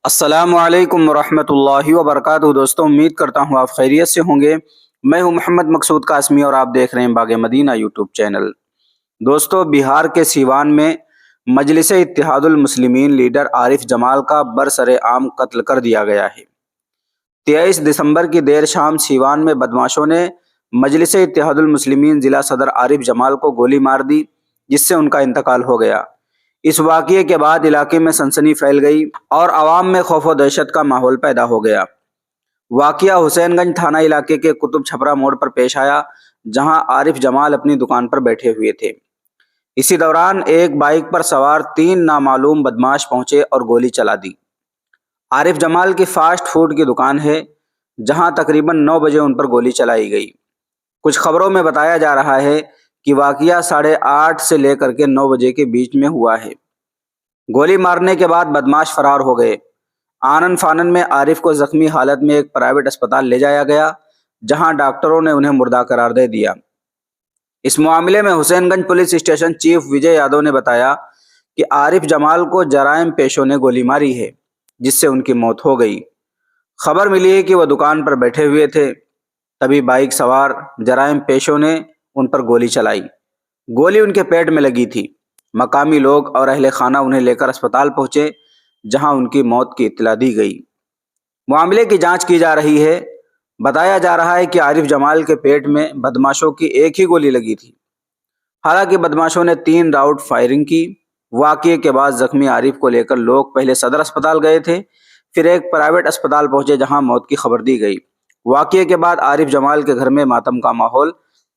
السلام علیکم ورحمۃ اللہ وبرکاتہ۔ دوستوں، امید کرتا ہوں آپ خیریت سے ہوں گے۔ میں ہوں محمد مقصود قاسمی اور آپ دیکھ رہے ہیں باغ مدینہ یوٹیوب چینل۔ دوستوں، بہار کے سیوان میں مجلس اتحاد المسلمین لیڈر عارف جمال کا برسر عام قتل کر دیا گیا ہے۔ 23 دسمبر کی دیر شام سیوان میں بدماشوں نے مجلس اتحاد المسلمین ضلع صدر عارف جمال کو گولی مار دی، جس سے ان کا انتقال ہو گیا۔ اس واقعے کے بعد علاقے میں سنسنی پھیل گئی اور عوام میں خوف و دہشت کا ماحول پیدا ہو گیا۔ واقعہ حسین گنج تھانہ علاقے کے قطب چھپرا موڑ پر پیش آیا، جہاں عارف جمال اپنی دکان پر بیٹھے ہوئے تھے۔ اسی دوران ایک بائک پر سوار 3 نامعلوم بدماش پہنچے اور گولی چلا دی۔ عارف جمال کی فاسٹ فوڈ کی دکان ہے، جہاں تقریباً 9 بجے ان پر گولی چلائی گئی۔ کچھ خبروں میں بتایا جا رہا ہے کہ واقعہ 8:30 سے لے کر کے 9 بجے کے بیچ میں ہوا ہے۔ گولی مارنے کے بعد بدماش فرار ہو گئے۔ آنن فانن میں عارف کو زخمی حالت میں ایک پرائیویٹ اسپتال لے جایا گیا، جہاں ڈاکٹروں نے انہیں مردہ قرار دے دیا۔ اس معاملے میں حسین گنج پولیس اسٹیشن چیف وجے یادو نے بتایا کہ عارف جمال کو جرائم پیشوں نے گولی ماری ہے، جس سے ان کی موت ہو گئی۔ خبر ملی ہے کہ وہ دکان پر بیٹھے ہوئے تھے، تبھی بائک سوار جرائم پیشوں نے ان پر گولی چلائی۔ گولی ان کے پیٹ میں لگی تھی۔ مقامی لوگ اور اہل خانہ انہیں لے کر اسپتال پہنچے، جہاں ان کی موت کی اطلاع دی گئی۔ معاملے کی جانچ کی جا رہی ہے۔ بتایا جا رہا ہے کہ عارف جمال کے پیٹ میں بدماشوں کی ایک ہی گولی لگی تھی۔ حالانکہ بدماشوں نے 3 راؤنڈ فائرنگ کی۔ واقعے کے بعد زخمی عارف کو لے کر لوگ پہلے صدر اسپتال گئے تھے، پھر ایک پرائیویٹ اسپتال پہنچے، جہاں موت کی خبر دی گئی۔ واقعے کے بعد عارف جمال کے گھر میں ماتم کا ماحول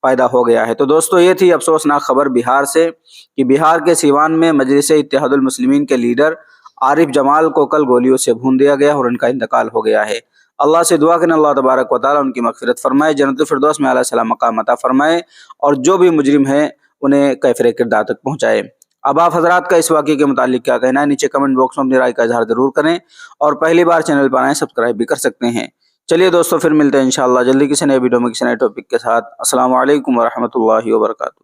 پیدا ہو گیا ہے۔ تو دوستو، یہ تھی افسوسناک خبر بہار سے کہ بہار کے سیوان میں مجلس اتحاد المسلمین کے لیڈر عارف جمال کو کل گولیوں سے بھون دیا گیا اور ان کا انتقال ہو گیا ہے۔ اللہ سے دعا کریں اللہ تبارک و تعالیٰ ان کی مغفرت فرمائے، جنت الفردوس میں اعلیٰ سلام مقام عطا فرمائے، اور جو بھی مجرم ہیں انہیں کیفر کردار تک پہنچائے۔ اب آپ حضرات کا اس واقعے کے متعلق کیا کہنا ہے؟ نیچے کمنٹ باکس میں اپنی رائے کا اظہار ضرور کریں، اور پہلی بار چینل پر آئیں سبسکرائب بھی کر سکتے ہیں۔ چلیے دوستو، پھر ملتے ہیں انشاءاللہ جلدی کسی نئے ویڈیو میں کسی نئے ٹاپک کے ساتھ۔ السلام علیکم ورحمۃ اللہ وبرکاتہ۔